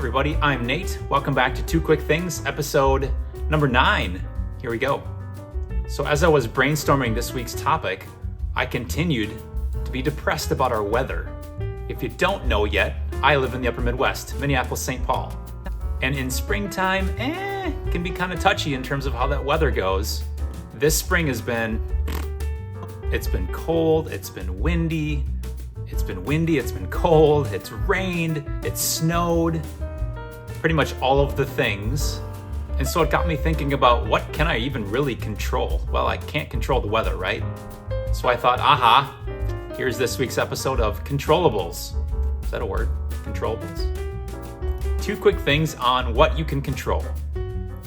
everybody, I'm Nate. Welcome back to Two Quick Things, episode number 9. Here we go. So as I was brainstorming this week's topic, I continued to be depressed about our weather. If you don't know yet, I live in the upper Midwest, Minneapolis, St. Paul. And in springtime, can be kind of touchy in terms of how that weather goes. This spring it's been cold, it's been windy, it's been cold, it's rained, it's snowed, pretty much all of the things. And so it got me thinking about what can I even really control? Well, I can't control the weather, right? So I thought, here's this week's episode of Controllables. Is that a word? Controllables? 2 quick things on what you can control.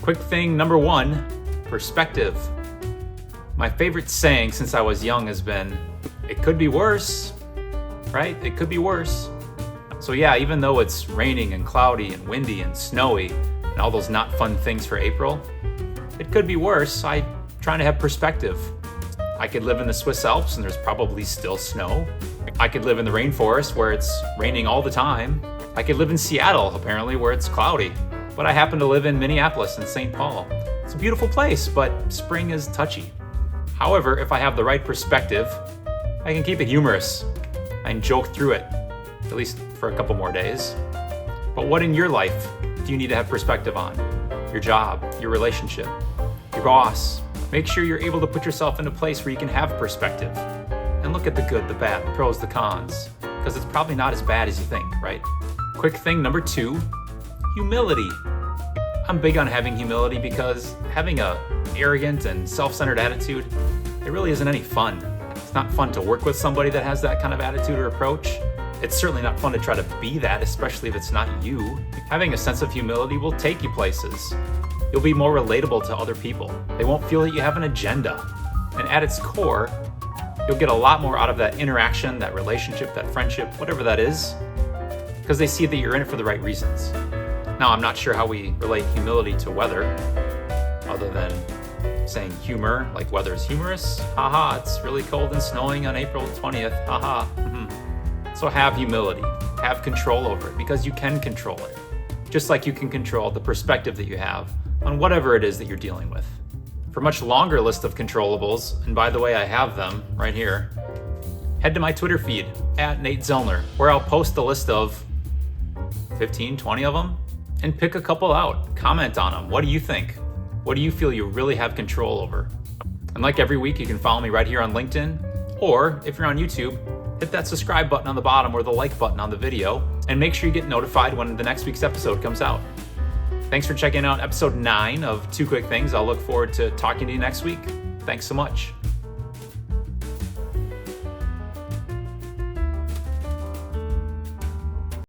Quick thing number 1, perspective. My favorite saying since I was young has been, it could be worse, right? It could be worse. So yeah, even though it's raining and cloudy and windy and snowy and all those not fun things for April, it could be worse. I'm trying to have perspective. I could live in the Swiss Alps and there's probably still snow. I could live in the rainforest where it's raining all the time. I could live in Seattle, apparently, where it's cloudy. But I happen to live in Minneapolis and St. Paul. It's a beautiful place, but spring is touchy. However, if I have the right perspective, I can keep it humorous. I can joke through it, at least for a couple more days. But what in your life do you need to have perspective on? Your job, your relationship, your boss. Make sure you're able to put yourself in a place where you can have perspective and look at the good, the bad, the pros, the cons, because it's probably not as bad as you think, right? Quick thing number 2, humility. I'm big on having humility because having a arrogant and self-centered attitude, it really isn't any fun. It's not fun to work with somebody that has that kind of attitude or approach. It's certainly not fun to try to be that, especially if it's not you. Having a sense of humility will take you places. You'll be more relatable to other people. They won't feel that you have an agenda. And at its core, you'll get a lot more out of that interaction, that relationship, that friendship, whatever that is, because they see that you're in it for the right reasons. Now, I'm not sure how we relate humility to weather, other than saying humor, like weather is humorous. Haha, it's really cold and snowing on April 20th. Haha. So have humility, have control over it, because you can control it. Just like you can control the perspective that you have on whatever it is that you're dealing with. For a much longer list of controllables, and by the way, I have them right here, head to my Twitter feed, @NateZellner, where I'll post a list of 15, 20 of them, and pick a couple out. Comment on them. What do you think? What do you feel you really have control over? And like every week, you can follow me right here on LinkedIn, or if you're on YouTube, hit that subscribe button on the bottom or the like button on the video, and make sure you get notified when the next week's episode comes out. Thanks for checking out episode 9 of 2 Quick Things. I'll look forward to talking to you next week. Thanks so much.